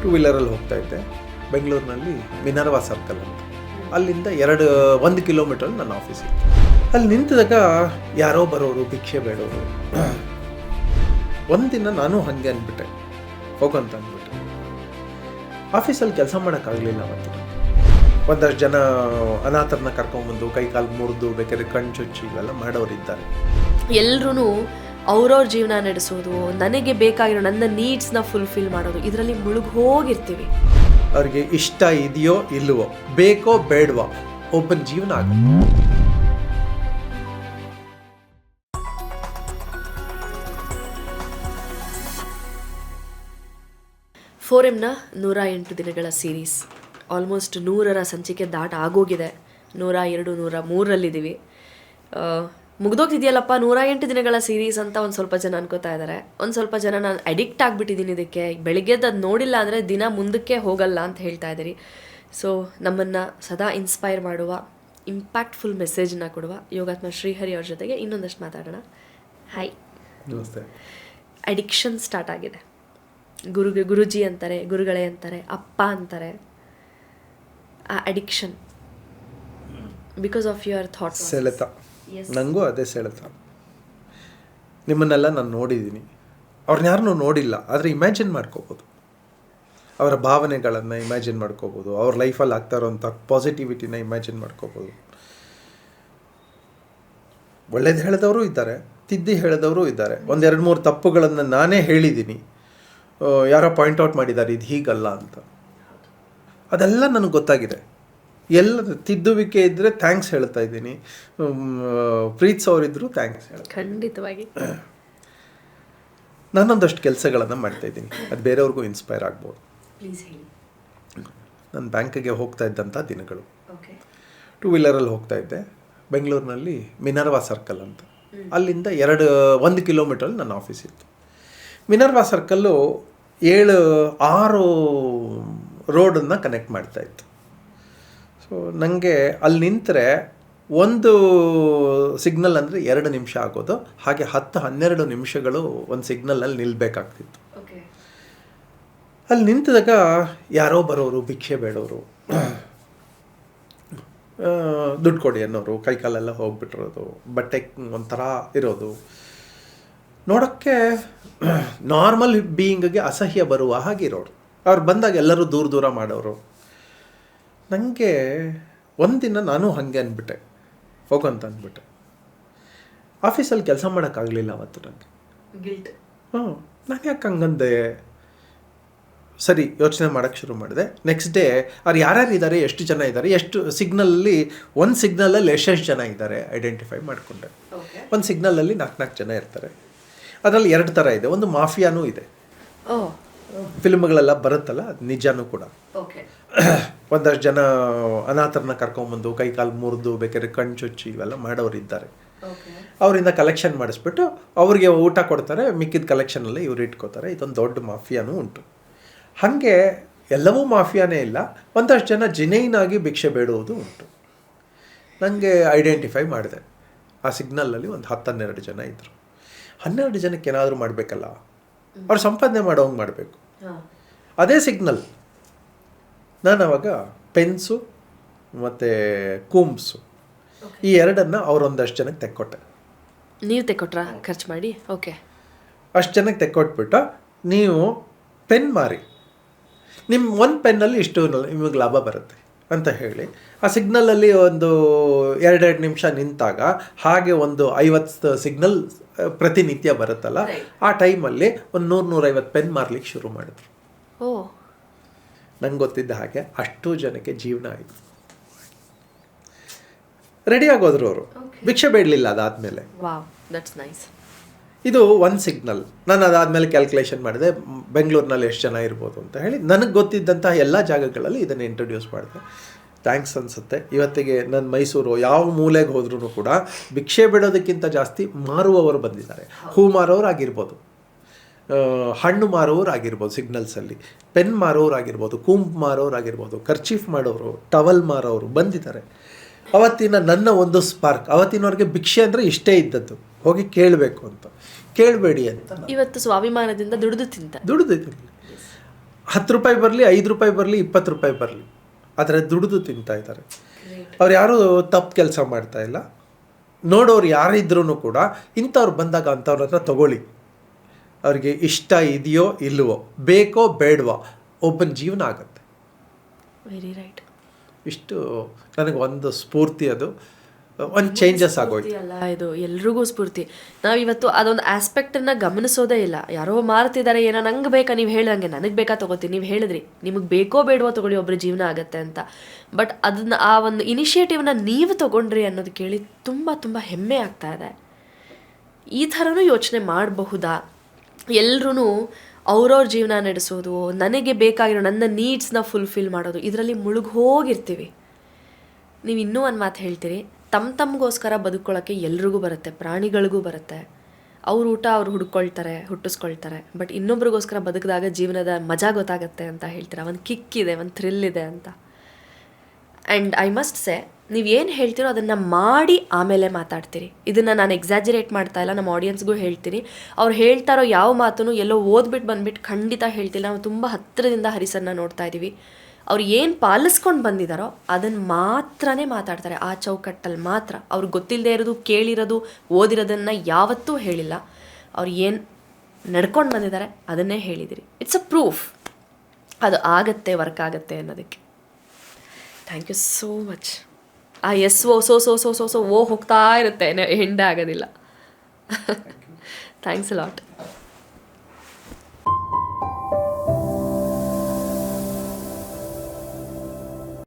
Two ವೀಲರಲ್ಲಿ ಹೋಗ್ತಾ ಇದ್ದೆ. ಬೆಂಗಳೂರಿನಲ್ಲಿ ಮಿನರ್ವಾ ಸರ್ಕಲ್ ಅಂತ, ಅಲ್ಲಿಂದ 1 ಕಿಲೋಮೀಟರ್ ನನ್ನ ಆಫೀಸ್ ಇತ್ತು. ಅಲ್ಲಿ ನಿಂತಿದಾಗ ಯಾರೋ ಬರೋರು, ಭಿಕ್ಷೆ ಬೇಡೋರು. ಒಂದಿನ ನಾನು ಹಾಗೆ ಅಂದ್ಬಿಟ್ಟೆ, ಹೋಗಂತ ಅಂದ್ಬಿಟ್ಟೆ. ಆಫೀಸಲ್ಲಿ ಕೆಲಸ ಮಾಡೋಕ್ಕಾಗಲಿಲ್ಲ ಅವತ್ತು. ಒಂದಷ್ಟು ಜನ ಅನಾಥರನ್ನ ಕರ್ಕೊಂಬಂದು ಕೈಕಾಲು ಮುರಿದು ಬೇಕಾದ್ರೆ ಕಣ್ಣು ಚುಚ್ಚಿ ಇವೆಲ್ಲ ಮಾಡೋರಿದ್ದಾರೆ. ಎಲ್ಲರೂ ಅವ್ರವ್ರ ಜೀವನ ನಡೆಸೋದು, ನನಗೆ ಬೇಕಾಗಿರೋ ನನ್ನ ನೀಡ್ಸ್ನ ಫುಲ್ಫಿಲ್ ಮಾಡೋದು, ಇದರಲ್ಲಿ ಮುಳುಗಿ ಹೋಗಿರ್ತೀವಿ. ಅವ್ರಿಗೆ ಇಷ್ಟ ಇದೆಯೋ ಇಲ್ವೋ, ಬೇಕೋ ಬೇಡವೋ, ಒಬ್ಬನ ಜೀವನ ಆಗುತ್ತೆ. ಫೋರಮ್ನ 108 ದಿನಗಳ ಸೀರೀಸ್ ಆಲ್ಮೋಸ್ಟ್ 100ರ ಸಂಚಿಕೆ ಆಗೋಗಿದೆ. 102, 103ರಲ್ಲಿದ್ದೀವಿ. ಮುಗ್ದೋಗ್ತಿದೆಯಲ್ಲಪ್ಪ 108 ದಿನಗಳ ಸೀರೀಸ್ ಅಂತ ಒಂದು ಸ್ವಲ್ಪ ಜನ ಅನ್ಕೋತಾ ಇದ್ದಾರೆ. ಒಂದು ಸ್ವಲ್ಪ ಜನ ನಾನು ಅಡಿಕ್ಟ್ ಆಗಿಬಿಟ್ಟಿದ್ದೀನಿ ಇದಕ್ಕೆ, ಬೆಳಿಗ್ಗೆದ್ದು ಅದು ನೋಡಿಲ್ಲ ಅಂದರೆ ದಿನ ಮುಂದಕ್ಕೆ ಹೋಗಲ್ಲ ಅಂತ ಹೇಳ್ತಾ ಇದ್ದೀರಿ. ಸೊ ನಮ್ಮನ್ನು ಸದಾ ಇನ್ಸ್ಪೈರ್ ಮಾಡುವ, ಇಂಪ್ಯಾಕ್ಟ್ಫುಲ್ ಮೆಸೇಜನ್ನ ಕೊಡುವ ಯೋಗಾತ್ಮ ಶ್ರೀಹರಿ ಅವ್ರ ಜೊತೆಗೆ ಇನ್ನೊಂದಷ್ಟು ಮಾತಾಡೋಣ. ಹಾಯ್. ನಮಸ್ತೆ. ಅಡಿಕ್ಷನ್ ಸ್ಟಾರ್ಟ್ ಆಗಿದೆ. ಗುರುಜಿ ಅಂತಾರೆ, ಗುರುಗಳೇ ಅಂತಾರೆ, ಅಪ್ಪ ಅಂತಾರೆ. ಆ addiction because of your thoughts. ಸೆಳೆತ. ನನಗೂ ಅದೇ ಸೆಳೆತ. ನಿಮ್ಮನ್ನೆಲ್ಲ ನಾನು ನೋಡಿದ್ದೀನಿ, ಅವ್ರನ್ನ ಯಾರನ್ನೂ ನೋಡಿಲ್ಲ, ಆದರೆ ಇಮ್ಯಾಜಿನ್ ಮಾಡ್ಕೋಬೋದು. ಅವರ ಭಾವನೆಗಳನ್ನು ಇಮ್ಯಾಜಿನ್ ಮಾಡ್ಕೋಬೋದು, ಅವ್ರ ಲೈಫಲ್ಲಿ ಆಗ್ತಾ ಇರೋಂಥ ಪಾಸಿಟಿವಿಟಿನ ಇಮ್ಯಾಜಿನ್ ಮಾಡ್ಕೋಬೋದು. ಒಳ್ಳೇದು ಹೇಳಿದವರು ಇದ್ದಾರೆ, ತಿದ್ದಿ ಹೇಳಿದವರು ಇದ್ದಾರೆ. 1-2-3 ತಪ್ಪುಗಳನ್ನು ನಾನೇ ಹೇಳಿದ್ದೀನಿ, ಯಾರೋ ಪಾಯಿಂಟ್ ಔಟ್ ಮಾಡಿದ್ದಾರೆ ಇದು ಹೀಗಲ್ಲ ಅಂತ. ಅದೆಲ್ಲ ನನಗೆ ಗೊತ್ತಾಗಿದೆ. ಎಲ್ಲ ತಿದ್ದುವಿಕೆ ಇದ್ದರೆ ಥ್ಯಾಂಕ್ಸ್ ಹೇಳ್ತಾ ಇದ್ದೀನಿ, ಪ್ರೀತಿಸೋರಿದ್ರು ಥ್ಯಾಂಕ್ಸ್ ಹೇಳ್ತಾ. ಖಂಡಿತವಾಗಿ ನಾನೊಂದಷ್ಟು ಕೆಲಸಗಳನ್ನು ಮಾಡ್ತಾಯಿದ್ದೀನಿ, ಅದು ಬೇರೆಯವ್ರಿಗೂ ಇನ್ಸ್ಪೈರ್ ಆಗ್ಬೋದು. ನಾನು ಬ್ಯಾಂಕಿಗೆ ಹೋಗ್ತಾ ಇದ್ದಂಥ ದಿನಗಳು. ಟೂ ವೀಲರಲ್ಲಿ ಹೋಗ್ತಾ ಇದ್ದೆ. ಬೆಂಗಳೂರಿನಲ್ಲಿ ಮಿನರ್ವಾ ಸರ್ಕಲ್ ಅಂತ, ಅಲ್ಲಿಂದ 1 ಕಿಲೋಮೀಟರ್ ನನ್ನ ಆಫೀಸ್ ಇತ್ತು. ಮಿನರ್ವಾ ಸರ್ಕಲ್ಲು 7-6 ರೋಡನ್ನು ಕನೆಕ್ಟ್ ಮಾಡ್ತಾಯಿತ್ತು. ಸೊ ನನಗೆ ಅಲ್ಲಿ ನಿಂತರೆ ಒಂದು ಸಿಗ್ನಲ್ ಅಂದರೆ 2 ನಿಮಿಷ ಆಗೋದು, ಹಾಗೆ 10-12 ನಿಮಿಷಗಳು ಒಂದು ಸಿಗ್ನಲಲ್ಲಿ ನಿಲ್ಲಬೇಕಾಗ್ತಿತ್ತು. ಅಲ್ಲಿ ನಿಂತಿದಾಗ ಯಾರೋ ಬರೋರು, ಭಿಕ್ಷೆ ಬೇಡೋರು, ದುಡ್ಡು ಕೊಡಿ ಅನ್ನೋರು, ಕೈಕಾಲೆಲ್ಲ ಹೋಗ್ಬಿಟ್ಟಿರೋದು, ಬಟ್ಟೆ ಒಂಥರ ಇರೋದು, ನೋಡೋಕ್ಕೆ ನಾರ್ಮಲ್ ಬೀಯಿಂಗ್ಗೆ ಅಸಹ್ಯ ಬರುವ ಹಾಗಿರೋರು. ಅವ್ರು ಬಂದಾಗ ಎಲ್ಲರೂ ದೂರ ಮಾಡೋರು. ನನಗೆ ಒಂದಿನ ನಾನು ಹಾಗೆ ಅಂದ್ಬಿಟ್ಟೆ, ಹೋಗಂತ ಅಂದ್ಬಿಟ್ಟೆ. ಆಫೀಸಲ್ಲಿ ಕೆಲಸ ಮಾಡೋಕ್ಕಾಗಲಿಲ್ಲ ಅವತ್ತು ನನಗೆ. ನಾನು ಯಾಕೆ ಹಂಗಂದೆ? ಸರಿ, ಯೋಚನೆ ಮಾಡೋಕ್ಕೆ ಶುರು ಮಾಡಿದೆ. ನೆಕ್ಸ್ಟ್ ಡೇ ಅವ್ರು ಯಾರ್ಯಾರು ಇದ್ದಾರೆ, ಎಷ್ಟು ಜನ ಇದ್ದಾರೆ, ಎಷ್ಟು ಸಿಗ್ನಲಲ್ಲಿ, ಒಂದು ಸಿಗ್ನಲಲ್ಲಿ ಎಷ್ಟೆಷ್ಟು ಜನ ಇದ್ದಾರೆ ಐಡೆಂಟಿಫೈ ಮಾಡಿಕೊಂಡೆ. ಒಂದು ಸಿಗ್ನಲಲ್ಲಿ 4 ಜನ ಇರ್ತಾರೆ. ಅದರಲ್ಲಿ 2 ಥರ ಇದೆ. ಒಂದು ಮಾಫಿಯಾನೂ ಇದೆ, ಫಿಲ್ಮ್ಗಳೆಲ್ಲ ಬರುತ್ತಲ್ಲ, ಅದು ನಿಜಾನೂ ಕೂಡ. ಒಂದಷ್ಟು ಜನ ಅನಾಥರನ್ನ ಕರ್ಕೊಂಬಂದು ಕೈಕಾಲು ಮುರಿದು ಬೇಕಾದ್ರೆ ಕಣ್ಣು ಚುಚ್ಚಿ ಇವೆಲ್ಲ ಮಾಡೋರಿದ್ದಾರೆ. ಅವರಿಂದ ಕಲೆಕ್ಷನ್ ಮಾಡಿಸ್ಬಿಟ್ಟು ಅವ್ರಿಗೆ ಊಟ ಕೊಡ್ತಾರೆ, ಮಿಕ್ಕಿದ ಕಲೆಕ್ಷನಲ್ಲಿ ಇವ್ರು ಇಟ್ಕೋತಾರೆ. ಇದೊಂದು ದೊಡ್ಡ ಮಾಫಿಯಾನೂ ಉಂಟು. ಹಾಗೆ ಎಲ್ಲವೂ ಮಾಫಿಯಾನೇ ಇಲ್ಲ, ಒಂದಷ್ಟು ಜನ ಜಿನೈನಾಗಿ ಭಿಕ್ಷೆ ಬೇಡುವುದು ಉಂಟು. ನನಗೆ ಐಡೆಂಟಿಫೈ ಮಾಡಿದೆ. ಆ ಸಿಗ್ನಲಲ್ಲಿ ಒಂದು 10-12 ಜನ ಇದ್ದರು. 12 ಜನಕ್ಕೆ ಏನಾದರೂ ಮಾಡಬೇಕಲ್ಲ, ಅವ್ರು ಸಂಪಾದನೆ ಮಾಡೋಂಗೆ ಮಾಡಬೇಕು. ಅದೇ ಸಿಗ್ನಲ್. ನಾನು ಅವಾಗ ಪೆನ್ಸು ಮತ್ತು ಕೂಂಬ್ಸು ಈ 2 ಅವರೊಂದಷ್ಟು ಜನಕ್ಕೆ ತೆಕ್ಕೊಟ್ಟೆ. ನೀವು ತೆಕ್ಕೊಟ್ರಾ ಖರ್ಚು ಮಾಡಿ? ಓಕೆ. ಅಷ್ಟು ಜನಕ್ಕೆ ತೆಕ್ಕೊಟ್ಬಿಟ್ಟು, ನೀವು ಪೆನ್ ಮಾರಿ, ನಿಮ್ಮ ಒಂದು ಪೆನ್ನಲ್ಲಿ ಇಷ್ಟು ನಿಮಗೆ ಲಾಭ ಬರುತ್ತೆ ಅಂತ ಹೇಳಿ, ಆ ಸಿಗ್ನಲಲ್ಲಿ ಒಂದು 2 ನಿಮಿಷ ನಿಂತಾಗ ಹಾಗೆ ಒಂದು 50 ಸಿಗ್ನಲ್ ಪ್ರತಿನಿತ್ಯ ಬರುತ್ತಲ್ಲ, ಆ ಟೈಮಲ್ಲಿ ಒಂದು 100-150 ಪೆನ್ ಮಾರ್ಲಿಕ್ಕೆ ಶುರು ಮಾಡಿದ್ರು. ನಂಗೆ ಗೊತ್ತಿದ್ದ ಹಾಗೆ ಅಷ್ಟು ಜನಕ್ಕೆ ಜೀವನ ಆಯಿತು. ರೆಡಿ ಆಗೋದ್ರು ಅವರು, ಭಿಕ್ಷೆ ಬೇಡಲಿಲ್ಲ. ಅದಾದಮೇಲೆ ಇದು ಒಂದು ಸಿಗ್ನಲ್. ನಾನು ಅದಾದಮೇಲೆ ಕ್ಯಾಲ್ಕುಲೇಷನ್ ಮಾಡಿದೆ, ಬೆಂಗಳೂರಿನಲ್ಲಿ ಎಷ್ಟು ಜನ ಇರ್ಬೋದು ಅಂತ ಹೇಳಿ. ನನಗೆ ಗೊತ್ತಿದ್ದಂತಹ ಎಲ್ಲ ಜಾಗಗಳಲ್ಲಿ ಇದನ್ನು ಇಂಟ್ರೊಡ್ಯೂಸ್ ಮಾಡಿದೆ. ಥ್ಯಾಂಕ್ಸ್ ಅನಿಸುತ್ತೆ. ಇವತ್ತಿಗೆ ನನ್ನ ಮೈಸೂರು ಯಾವ ಮೂಲೆಗೆ ಹೋದ್ರೂ ಕೂಡ ಭಿಕ್ಷೆ ಬಿಡೋದಕ್ಕಿಂತ ಜಾಸ್ತಿ ಮಾರುವವರು ಬಂದಿದ್ದಾರೆ. ಹೂ ಮಾರೋರು ಆಗಿರ್ಬೋದು, ಹಣ್ಣು ಮಾರೋರು ಆಗಿರ್ಬೋದು, ಸಿಗ್ನಲ್ಸಲ್ಲಿ ಪೆನ್ ಮಾರೋರು ಆಗಿರ್ಬೋದು, ಕೂಂಬ್ ಮಾರೋರು ಆಗಿರ್ಬೋದು, ಕರ್ಚೀಫ್ ಮಾಡೋರು, ಟವಲ್ ಮಾರೋರು ಬಂದಿದ್ದಾರೆ. ಅವತ್ತಿನ ನನ್ನ ಒಂದು ಸ್ಪಾರ್ಕ್, ಅವತ್ತಿನವ್ರಿಗೆ ಭಿಕ್ಷೆ ಅಂದರೆ ಇಷ್ಟೇ ಇದ್ದದ್ದು, ಹೋಗಿ ಕೇಳಬೇಕು ಅಂತ. ಕೇಳಬೇಡಿ ಅಂತ ಇವತ್ತು ಸ್ವಾಭಿಮಾನದಿಂದ ದುಡಿದು ತಿಂತ. ರೂಪಾಯಿ ಬರಲಿ, ₹5 ಬರಲಿ, ₹20 ಬರಲಿ, ಆದರೆ ದುಡಿದು ತಿಂತಾ ಇದ್ದಾರೆ. ಅವ್ರು ಯಾರೂ ತಪ್ಪು ಕೆಲಸ ಮಾಡ್ತಾ ಇಲ್ಲ. ನೋಡೋರು ಯಾರಿದ್ರೂ ಕೂಡ ಇಂಥವ್ರು ಬಂದಾಗ ಅಂಥವ್ರ ಹತ್ರ ತಗೊಳ್ಳಿ. ಅವ್ರಿಗೆ ಇಷ್ಟ ಇದೆಯೋ ಇಲ್ವೋ, ಬೇಕೋ ಬೇಡವೋ, ಒಬ್ಬನ ಜೀವನ ಆಗುತ್ತೆ. Very right. ಇಷ್ಟು ನನಗೆ ಒಂದು ಸ್ಫೂರ್ತಿ, ಅದು ಒಂದು ಚೇಂಜಸ್ ಆಗೋಯ್ತು. ಅಲ್ಲ, ಇದು ಎಲ್ರಿಗೂ ಸ್ಫೂರ್ತಿ. ನಾವಿವತ್ತು ಅದೊಂದು ಆಸ್ಪೆಕ್ಟನ್ನು ಗಮನಿಸೋದೇ ಇಲ್ಲ. ಯಾರೋ ಮಾರ್ತಿದ್ದಾರೆ, ಏನೋ ನಂಗೆ ಬೇಕಾ, ನೀವು ಹೇಳ್ದಂಗೆ ನನಗೆ ಬೇಕಾ ತೊಗೋತೀನಿ, ನೀವು ಹೇಳಿದ್ರಿ ನಿಮಗೆ ಬೇಕೋ ಬೇಡವೋ ತೊಗೊಳ್ಳಿ, ಒಬ್ಬರ ಜೀವನ ಆಗುತ್ತೆ ಅಂತ. ಬಟ್ ಅದನ್ನು, ಆ ಒಂದು ಇನಿಷಿಯೇಟಿವ್ನ ನೀವು ತೊಗೊಂಡ್ರಿ ಅನ್ನೋದು ಕೇಳಿ ತುಂಬ ತುಂಬ ಹೆಮ್ಮೆ ಆಗ್ತಾ ಇದೆ. ಈ ಥರನೂ ಯೋಚನೆ ಮಾಡಬಹುದಾ? ಎಲ್ಲರೂ ಅವ್ರವ್ರ ಜೀವನ ನಡೆಸೋದು, ನನಗೆ ಬೇಕಾಗಿರೋ ನನ್ನ ನೀಡ್ಸ್ನ ಫುಲ್ಫಿಲ್ ಮಾಡೋದು, ಇದರಲ್ಲಿ ಮುಳುಗೋಗಿರ್ತೀವಿ. ನೀವು ಇನ್ನೂ ಒಂದು ಮಾತು ಹೇಳ್ತೀರಿ, ತಮ್ಮಗೋಸ್ಕರ ಬದುಕೊಳ್ಳೋಕ್ಕೆ ಎಲ್ರಿಗೂ ಬರುತ್ತೆ, ಪ್ರಾಣಿಗಳಿಗೂ ಬರುತ್ತೆ. ಅವ್ರ ಊಟ ಅವ್ರು ಹುಟ್ಟಿಸ್ಕೊಳ್ತಾರೆ. ಬಟ್ ಇನ್ನೊಬ್ರಿಗೋಸ್ಕರ ಬದುಕಿದಾಗ ಜೀವನದ ಮಜಾ ಗೊತ್ತಾಗುತ್ತೆ ಅಂತ ಹೇಳ್ತೀರ. ಒಂದು ಕಿಕ್ ಇದೆ, ಒಂದು ಥ್ರಿಲ್ ಇದೆ ಅಂತ. ಆ್ಯಂಡ್ ಐ ಮಸ್ಟ್ ಸೇ, ನೀವು ಏನು ಹೇಳ್ತೀರೋ ಅದನ್ನು ಮಾಡಿ ಆಮೇಲೆ ಮಾತಾಡ್ತೀರಿ. ಇದನ್ನು ನಾನು ಎಕ್ಸಾಜರೇಟ್ ಮಾಡ್ತಾ ಇಲ್ಲ, ನಮ್ಮ ಆಡಿಯನ್ಸ್ಗೂ ಹೇಳ್ತೀನಿ. ಅವ್ರು ಹೇಳ್ತಾ ಇರೋ ಯಾವ ಮಾತನ್ನು ಎಲ್ಲೋ ಓದ್ಬಿಟ್ಟು ಬಂದುಬಿಟ್ಟು ಖಂಡಿತ ಹೇಳ್ತಿಲ್ಲ. ನಾವು ತುಂಬ ಹತ್ತಿರದಿಂದ ಹರಿಸನ್ನ ನೋಡ್ತಾ ಇದ್ದೀವಿ. ಅವ್ರು ಏನು ಪಾಲಿಸ್ಕೊಂಡು ಬಂದಿದ್ದಾರೋ ಅದನ್ನು ಮಾತ್ರನೇ ಮಾತಾಡ್ತಾರೆ, ಆ ಚೌಕಟ್ಟಲ್ಲಿ ಮಾತ್ರ. ಅವ್ರಿಗೆ ಗೊತ್ತಿಲ್ಲದೆ ಇರೋದು, ಕೇಳಿರೋದು, ಓದಿರೋದನ್ನು ಯಾವತ್ತೂ ಹೇಳಿಲ್ಲ. ಅವ್ರು ಏನು ನಡ್ಕೊಂಡು ಬಂದಿದ್ದಾರೆ ಅದನ್ನೇ ಹೇಳಿದಿರಿ. ಇಟ್ಸ್ ಅ ಪ್ರೂಫ್ ಅದು ಆಗತ್ತೆ, ವರ್ಕ್ ಆಗುತ್ತೆ ಅನ್ನೋದಕ್ಕೆ. Thank you so much. ಆ ಎಸ್ ಓ ಹೋಗ್ತಾ ಇರುತ್ತೆ, ಎಂಡೇ ಆಗೋದಿಲ್ಲ. Thanks a lot.